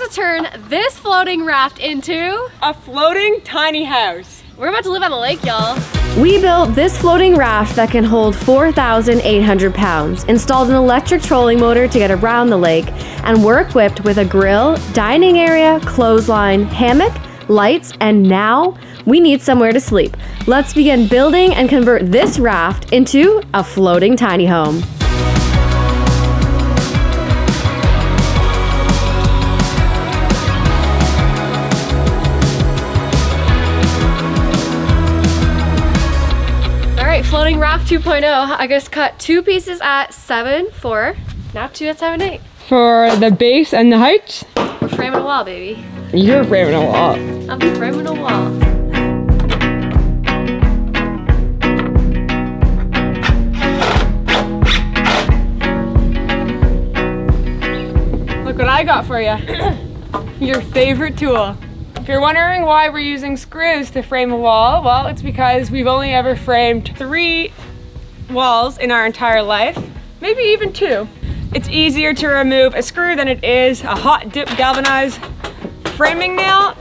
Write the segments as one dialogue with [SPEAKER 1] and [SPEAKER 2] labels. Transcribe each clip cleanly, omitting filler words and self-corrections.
[SPEAKER 1] to turn this floating raft into
[SPEAKER 2] a floating tiny house.
[SPEAKER 1] We're about to live on the lake, y'all. We built this floating raft that can hold 4,800 pounds, installed an electric trolling motor to get around the lake, and we're equipped with a grill, dining area, clothesline, hammock, lights, and now we need somewhere to sleep. Let's begin building and convert this raft into a floating tiny home. Floating raft 2.0. I just cut 2 pieces at 7.4, now 2 at 7.8.
[SPEAKER 2] For the base and the heights?
[SPEAKER 1] We're framing a wall, baby.
[SPEAKER 2] You're framing a wall.
[SPEAKER 1] I'm framing a wall.
[SPEAKER 2] Look what I got for you. Your favorite tool. If you're wondering why we're using screws to frame a wall, well, it's because we've only ever framed 3 walls in our entire life, maybe even 2. It's easier to remove a screw than it is a hot dip galvanized framing nail.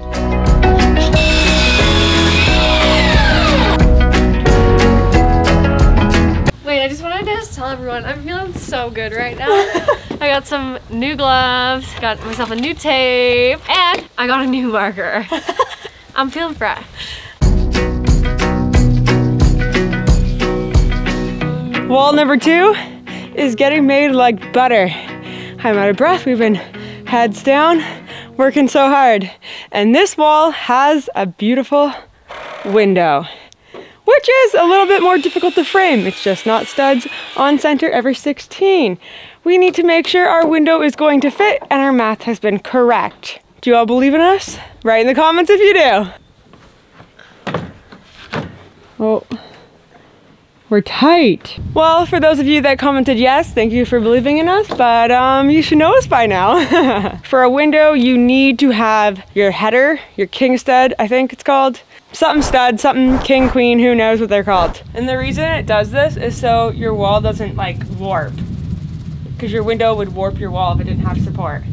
[SPEAKER 1] Wait, I just wanted to tell everyone, I'm feeling so good right now. I got some new gloves, got myself a new tape, and I got a new marker. I'm feeling fresh.
[SPEAKER 2] Wall number 2 is getting made like butter. I'm out of breath. We've been heads down, working so hard. And this wall has a beautiful window, which is a little bit more difficult to frame. It's just not studs on center every 16. We need to make sure our window is going to fit and our math has been correct. Do you all believe in us? Write in the comments if you do. Oh, we're tight. Well, for those of you that commented yes, thank you for believing in us, but you should know us by now. For a window, you need to have your header, your king stud, I think it's called. Something stud, something king, queen, who knows what they're called. And the reason it does this is so your wall doesn't like warp. Because your window would warp your wall if it didn't have support.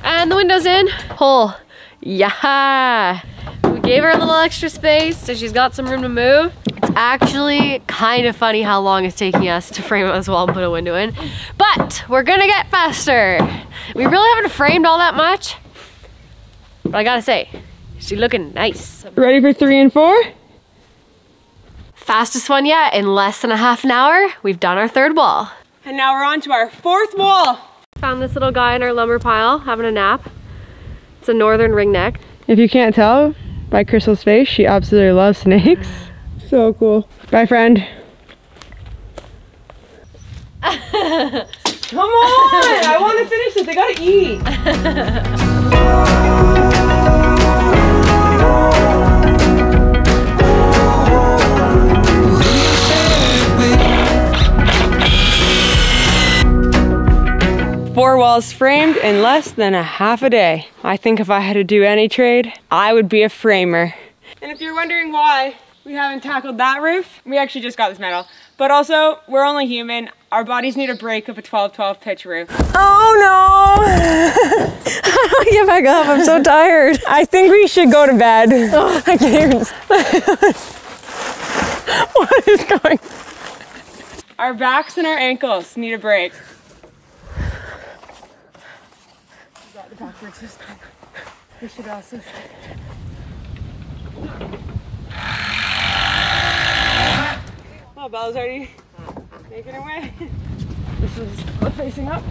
[SPEAKER 1] And the window's in. Hole. Yeah. We gave her a little extra space so she's got some room to move. It's actually kind of funny how long it's taking us to frame out this wall and put a window in. But we're gonna get faster. We really haven't framed all that much. But I gotta say, she's looking nice.
[SPEAKER 2] Ready for 3 and 4?
[SPEAKER 1] Fastest one yet. In less than a half an hour, we've done our 3rd wall.
[SPEAKER 2] And now we're on to our 4th wall.
[SPEAKER 1] Found this little guy in our lumber pile having a nap. It's a northern ringneck.
[SPEAKER 2] If you can't tell by Crystal's face, she absolutely loves snakes. So cool. Bye, friend. Come on! I want to finish this. I gotta eat. 4 walls framed in less than a half a day. I think if I had to do any trade, I would be a framer. And if you're wondering why we haven't tackled that roof, we actually just got this metal. But also, we're only human. Our bodies need a break of a 12-12 pitch roof. Oh no!
[SPEAKER 1] How do I get back up? I'm so tired.
[SPEAKER 2] I think we should go to bed. Oh, I can't even. What is going on? Our backs and our ankles need a break. Backwards this time. We should also. Oh, Bella's already making her way. This one's facing up.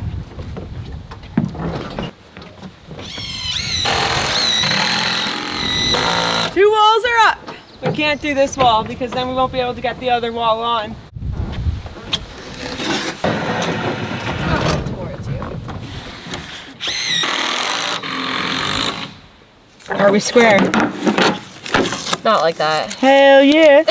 [SPEAKER 2] Two walls are up. We can't do this wall because then we won't be able to get the other wall on. Are we square?
[SPEAKER 1] Not like that.
[SPEAKER 2] Hell yeah.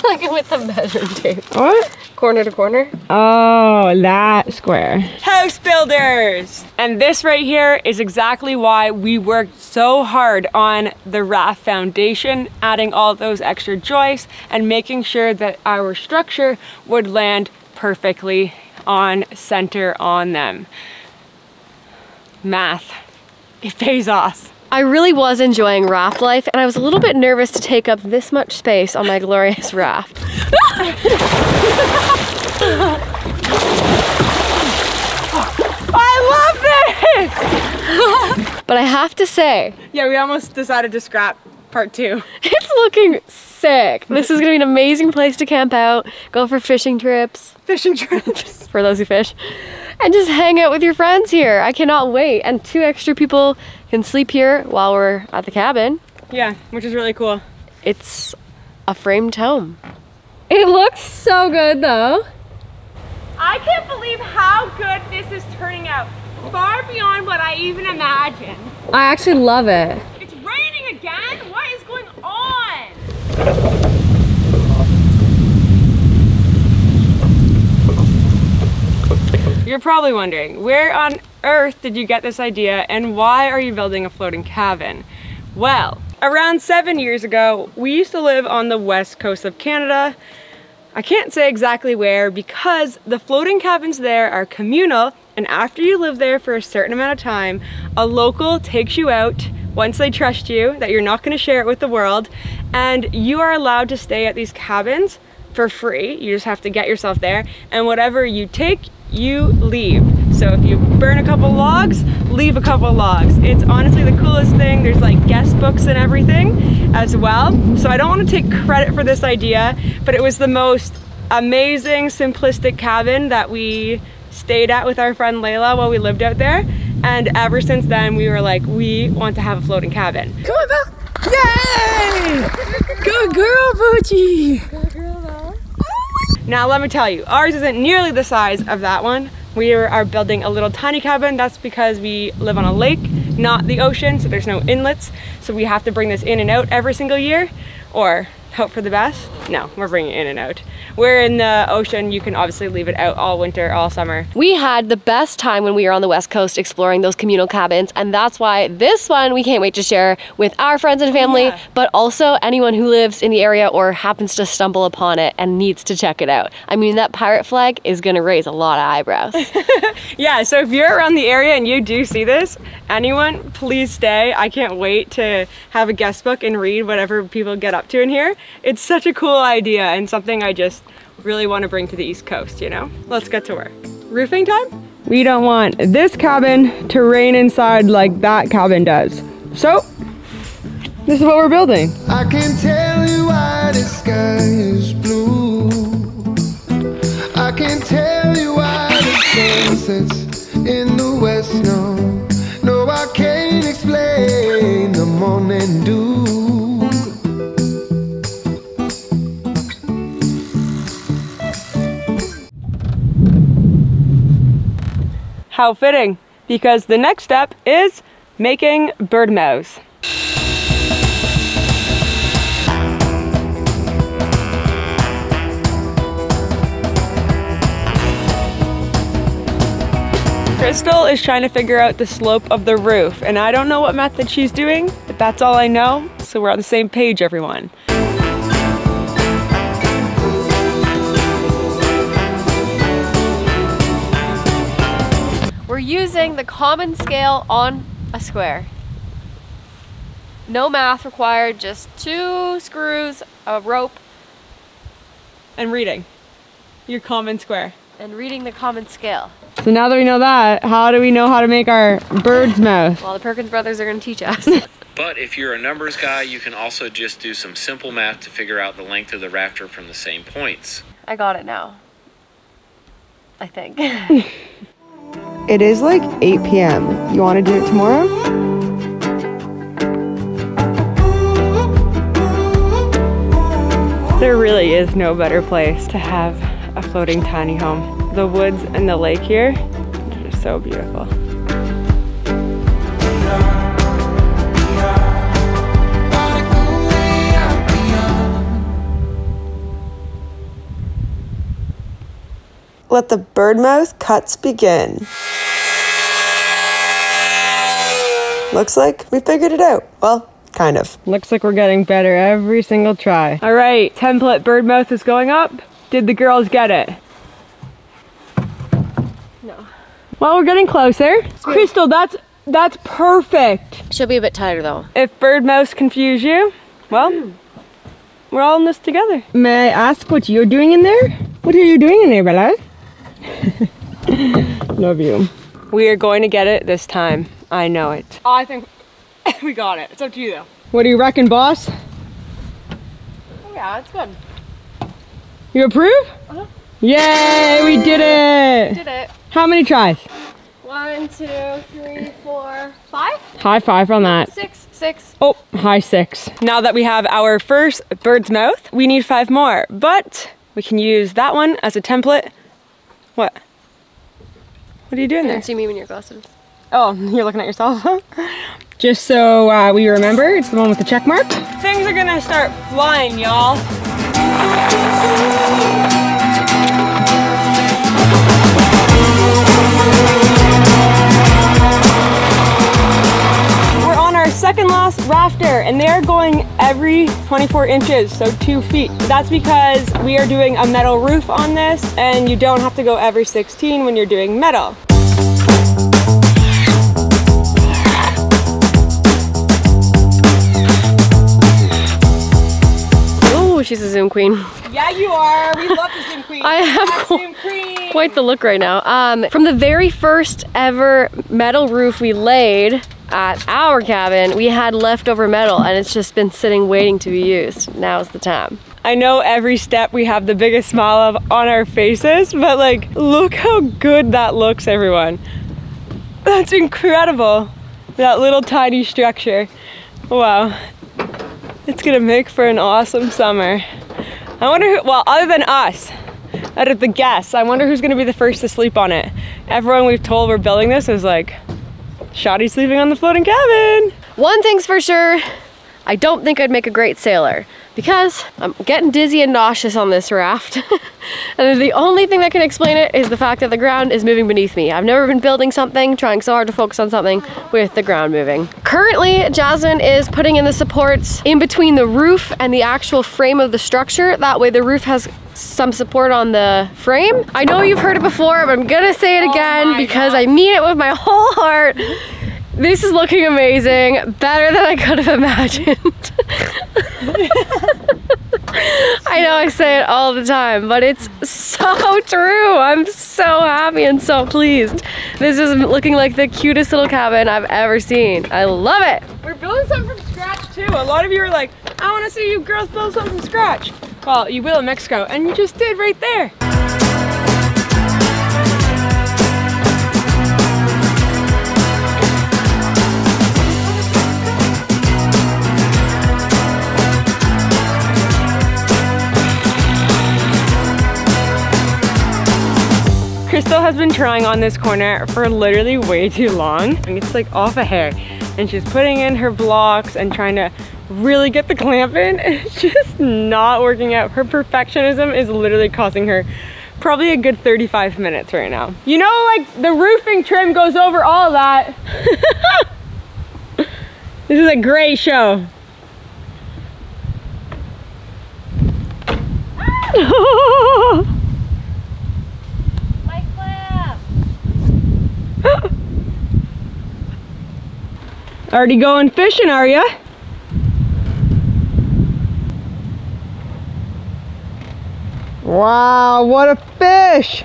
[SPEAKER 1] Like with the measuring tape.
[SPEAKER 2] What?
[SPEAKER 1] Corner to corner.
[SPEAKER 2] Oh, that square. House builders! And this right here is exactly why we worked so hard on the raft foundation, adding all those extra joists and making sure that our structure would land perfectly on center on them. Math. it pays off.
[SPEAKER 1] I really was enjoying raft life, and I was a little bit nervous to take up this much space on my glorious raft.
[SPEAKER 2] I love this!
[SPEAKER 1] But I have to say,
[SPEAKER 2] yeah, we almost decided to scrap part 2.
[SPEAKER 1] it's looking sick. This is gonna be an amazing place to camp out, go for fishing trips.
[SPEAKER 2] Fishing trips.
[SPEAKER 1] For those who fish. And just hang out with your friends here. I cannot wait. And 2 extra people can sleep here while we're at the cabin.
[SPEAKER 2] Yeah, which is really cool.
[SPEAKER 1] It's a framed home. It looks so good though.
[SPEAKER 2] I can't believe how good this is turning out. Far beyond what I even imagined.
[SPEAKER 1] I actually love it.
[SPEAKER 2] It's raining again? What is going on? You're probably wondering, where on earth did you get this idea and why are you building a floating cabin? Well, around 7 years ago, we used to live on the west coast of Canada. I can't say exactly where because the floating cabins there are communal, and after you live there for a certain amount of time, a local takes you out once they trust you that you're not going to share it with the world, and you are allowed to stay at these cabins for free. You just have to get yourself there, and whatever you take, you leave. So if you burn a couple logs, leave a couple logs. It's honestly the coolest thing. There's like guest books and everything as well. So I don't want to take credit for this idea, but it was the most amazing, simplistic cabin that we stayed at with our friend Layla while we lived out there. And ever since then, we were like, we want to have a floating cabin. Come on, Belle. Yay! Good girl, Boochie. Good girl, Belle. Now let me tell you, ours isn't nearly the size of that one. We are building a little tiny cabin. That's because we live on a lake, not the ocean, so there's no inlets. So we have to bring this in and out every single year, or hope for the best. No, we're bringing it in and out. Where in the ocean, you can obviously leave it out all winter, all summer.
[SPEAKER 1] We had the best time when we were on the West Coast exploring those communal cabins, and that's why this one we can't wait to share with our friends and family, but also anyone who lives in the area or happens to stumble upon it and needs to check it out. I mean, that pirate flag is gonna raise a lot of eyebrows.
[SPEAKER 2] Yeah, so if you're around the area and you do see this, anyone, please stay. I can't wait to have a guest book and read whatever people get up to in here. It's such a cool idea and something I just really want to bring to the East Coast, you know? Let's get to work. Roofing time? We don't want this cabin to rain inside like that cabin does. So, this is what we're building.
[SPEAKER 3] I can tell you why the sky is blue. I can tell you why the sun sets in the west. No, I can't explain the morning dew.
[SPEAKER 2] How fitting, because the next step is making bird mouths. Crystal is trying to figure out the slope of the roof, and I don't know what method she's doing, but that's all I know, so we're on the same page, everyone.
[SPEAKER 1] We're using the common scale on a square. No math required, just 2 screws, a rope,
[SPEAKER 2] And reading your common square.
[SPEAKER 1] and reading the common scale.
[SPEAKER 2] So now that we know that, how do we know how to make our bird's mouth?
[SPEAKER 1] Well, the Perkins brothers are going to teach us.
[SPEAKER 4] But if you're a numbers guy, you can also just do some simple math to figure out the length of the rafter from the same points.
[SPEAKER 1] I got it now. I think.
[SPEAKER 2] It is like 8 p.m. You want to do it tomorrow? There really is no better place to have a floating tiny home. The woods and the lake here are just so beautiful. Let the birdmouth cuts begin. Looks like we figured it out. Well, kind of. Looks like we're getting better every single try. All right, template birdmouth is going up. Did the girls get it?
[SPEAKER 1] No.
[SPEAKER 2] Well, we're getting closer. Crystal, that's That's perfect.
[SPEAKER 1] She'll be a bit tighter though.
[SPEAKER 2] If bird mouse confuse you, well, we're all in this together. May I ask what you're doing in there? What are you doing in there, Bella? Love you. We are going to get it this time. I know it. I think we got it. It's up to you though. What do you reckon, boss?
[SPEAKER 1] Oh, yeah, it's good.
[SPEAKER 2] You approve?
[SPEAKER 1] Uh-huh.
[SPEAKER 2] Yay, we did it!
[SPEAKER 1] Did it.
[SPEAKER 2] How many tries?
[SPEAKER 1] 1, 2, 3, 4, 5?
[SPEAKER 2] High five on that.
[SPEAKER 1] 6.
[SPEAKER 2] Oh, high 6. Now that we have our first bird's mouth, we need 5 more, but we can use that one as a template. What? What are you doing
[SPEAKER 1] I
[SPEAKER 2] there?
[SPEAKER 1] didn't see me in your glasses.
[SPEAKER 2] Oh, you're looking at yourself? Just so we remember, it's the one with the check mark. Things are gonna start flying, y'all. We're on our second last rafter, and they are going every 24 inches, so 2 feet. That's because we are doing a metal roof on this, and you don't have to go every 16 when you're doing metal.
[SPEAKER 1] She's a Zoom queen.
[SPEAKER 2] Yeah, you are. We love the Zoom queen.
[SPEAKER 1] I have
[SPEAKER 2] Zoom queen.
[SPEAKER 1] Quite the look right now. From the very first ever metal roof we laid at our cabin, we had leftover metal and it's just been sitting waiting to be used. Now's the time.
[SPEAKER 2] I know every step we have the biggest smile of on our faces, but like, look how good that looks, everyone. That's incredible. That little tiny structure. Wow. It's gonna make for an awesome summer. I wonder who, well, other than us, out of the guests, I wonder who's gonna be the first to sleep on it. Everyone we've told we're building this is like, Shoddy's sleeping on the floating cabin.
[SPEAKER 1] One thing's for sure, I don't think I'd make a great sailor because I'm getting dizzy and nauseous on this raft. And the only thing that can explain it is the fact that the ground is moving beneath me. I've never been building something, trying so hard to focus on something with the ground moving. Currently, Jasmine is putting in the supports in between the roof and the actual frame of the structure. That way the roof has some support on the frame. I know you've heard it before, but I'm gonna say it again because I mean it with my whole heart. This is looking amazing, better than I could have imagined. I know I say it all the time, but it's so true. I'm so happy and so pleased. This is looking like the cutest little cabin I've ever seen. I love it.
[SPEAKER 2] We're building something from scratch too. A lot of you are like, I want to see you girls build something from scratch. Well, you will in Mexico, and you just did right there. Crystal has been trying on this corner for literally way too long. And it's like off a hair. And she's putting in her blocks and trying to really get the clamp in. And it's just not working out. Her perfectionism is literally costing her probably a good 35 minutes right now. You know, like the roofing trim goes over all of that. This is a great show. Already going fishing, are ya? Wow, what a fish!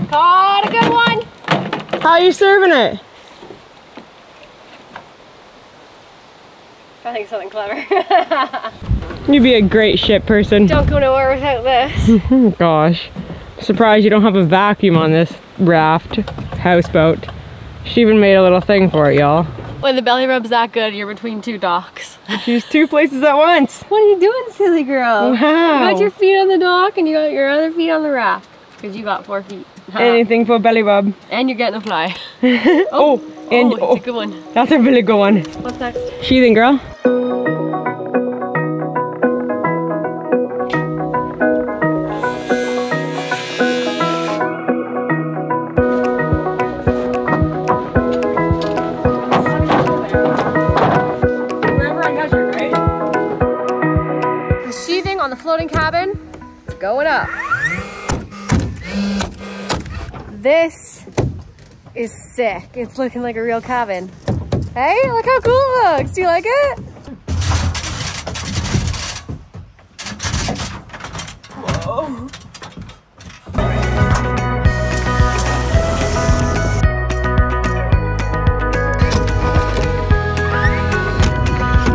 [SPEAKER 1] Caught a good one!
[SPEAKER 2] How are you serving it?
[SPEAKER 1] I think something clever.
[SPEAKER 2] You'd be a great ship person.
[SPEAKER 1] Don't go nowhere without this.
[SPEAKER 2] Oh gosh. Surprised you don't have a vacuum on this raft, houseboat. She even made a little thing for it, y'all.
[SPEAKER 1] When the belly rub's that good, you're between two docks.
[SPEAKER 2] She's 2 places at once.
[SPEAKER 1] What are you doing, silly girl?
[SPEAKER 2] Wow.
[SPEAKER 1] You got your feet on the dock and you got your other feet on the raft. Because you got 4 feet.
[SPEAKER 2] Anything for belly rub.
[SPEAKER 1] And you're getting a fly.
[SPEAKER 2] And
[SPEAKER 1] it's a good one.
[SPEAKER 2] That's a really good one.
[SPEAKER 1] What's next?
[SPEAKER 2] Sheathing, girl.
[SPEAKER 1] On the floating cabin, it's going up. This is sick. It's looking like a real cabin. Hey, look how cool it looks. Do you like it?
[SPEAKER 2] Whoa.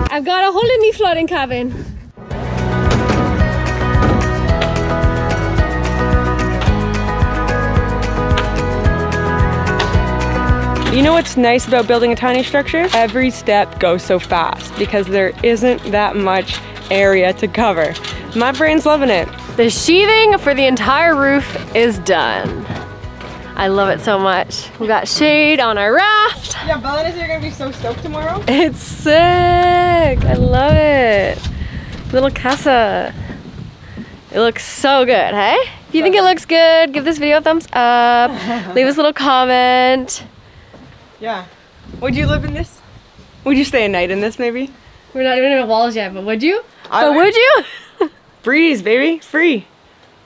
[SPEAKER 1] I've got a hole in me floating cabin.
[SPEAKER 2] You know what's nice about building a tiny structure? Every step goes so fast because there isn't that much area to cover. My brain's loving it.
[SPEAKER 1] The sheathing for the entire roof is done. I love it so much. We got shade on our raft.
[SPEAKER 2] Yeah, Bella and I are gonna be so stoked tomorrow.
[SPEAKER 1] It's sick. I love it. Little casa. It looks so good, hey? If you think it looks good, give this video a thumbs up. Leave us a little comment.
[SPEAKER 2] Yeah. Would you live in this? Would you stay a night in this maybe?
[SPEAKER 1] We're not even in the walls yet, but would you?
[SPEAKER 2] Would
[SPEAKER 1] you?
[SPEAKER 2] Breeze, baby, free.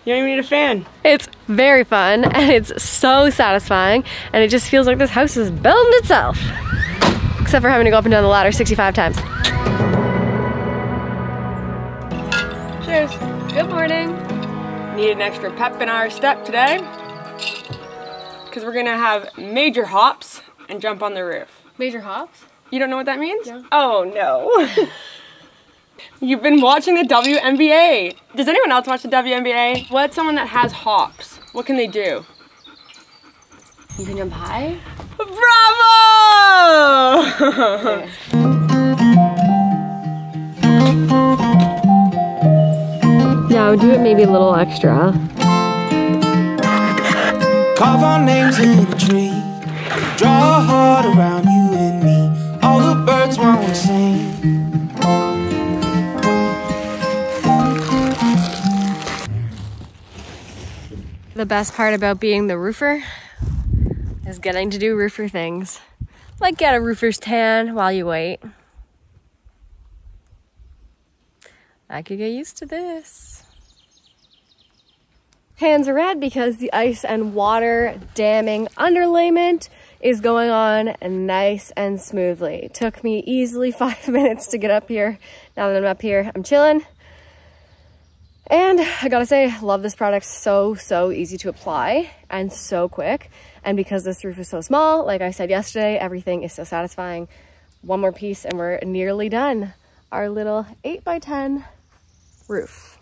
[SPEAKER 2] You don't even need a fan.
[SPEAKER 1] It's very fun and it's so satisfying and it just feels like this house is building itself. Except for having to go up and down the ladder 65 times.
[SPEAKER 2] Cheers.
[SPEAKER 1] Good morning.
[SPEAKER 2] Need an extra pep in our step today because we're gonna have major hops and jump on the roof.
[SPEAKER 1] Major hops?
[SPEAKER 2] You don't know what that means?
[SPEAKER 1] No.
[SPEAKER 2] Oh no. You've been watching the WNBA. Does anyone else watch the WNBA? What's someone that has hops? What can they do?
[SPEAKER 1] You can jump high?
[SPEAKER 2] Bravo!
[SPEAKER 1] Okay. Yeah, I would do it maybe a little extra.
[SPEAKER 5] Carve our names in the tree. Draw a heart around you and me. All the birds won't sing.
[SPEAKER 1] The best part about being the roofer is getting to do roofer things. Like get a roofer's tan while you wait. I could get used to this. Hands are red because the ice and water damming underlayment is going on nice and smoothly. It took me easily 5 minutes to get up here. Now that I'm up here, I'm chilling. And I gotta say, I love this product. So easy to apply and so quick. And because this roof is so small, like I said yesterday, everything is so satisfying. One more piece and we're nearly done. Our little 8x10 roof.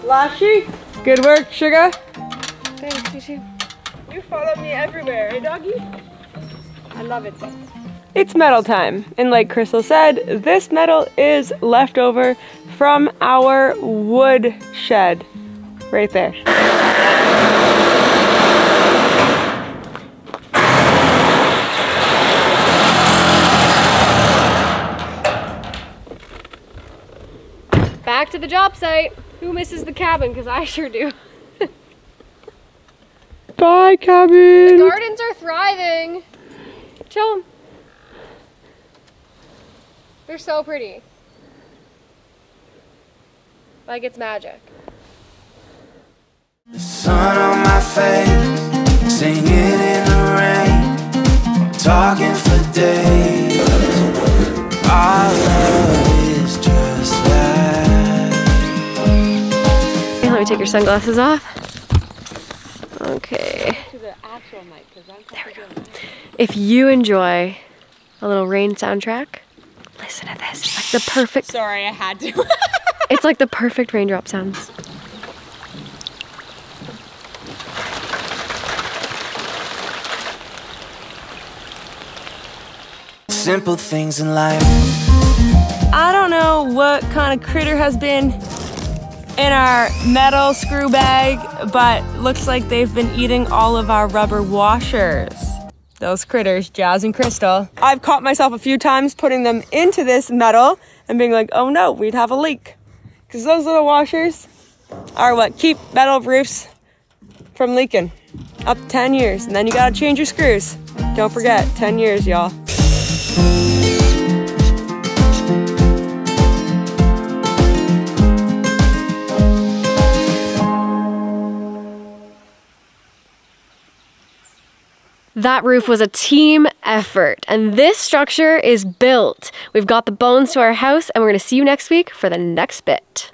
[SPEAKER 2] Lashy, good work, sugar.
[SPEAKER 1] Thanks, you too.
[SPEAKER 2] You follow me everywhere, eh, doggy? I love it though. It's metal time, and like Crystal said, this metal is leftover from our wood shed right there.
[SPEAKER 1] Back to the job site. Who misses the cabin? Because I sure do.
[SPEAKER 2] Bye, cabin.
[SPEAKER 1] The gardens are thriving. Show them. They're so pretty. Like it's magic.
[SPEAKER 5] The sun on my face, singing in the rain, talking for days. Our love is just that.
[SPEAKER 1] Okay, let me take your sunglasses off. Okay.
[SPEAKER 2] To the actual mic, because I'm
[SPEAKER 1] There we go. If you enjoy a little rain soundtrack, listen to this. It's like the perfect.
[SPEAKER 2] Sorry, I had to.
[SPEAKER 1] It's like the perfect raindrop sounds.
[SPEAKER 5] Simple things in life.
[SPEAKER 2] I don't know what kind of critter has been in our metal screw bag, but looks like they've been eating all of our rubber washers. Those critters, Jazz and Crystal. I've caught myself a few times putting them into this metal and being like, oh no, we'd have a leak. Because those little washers are what keep metal roofs from leaking. Up to 10 years, and then you gotta change your screws. Don't forget, 10 years, y'all.
[SPEAKER 1] That roof was a team effort, and this structure is built. We've got the bones to our house, and we're gonna see you next week for the next bit.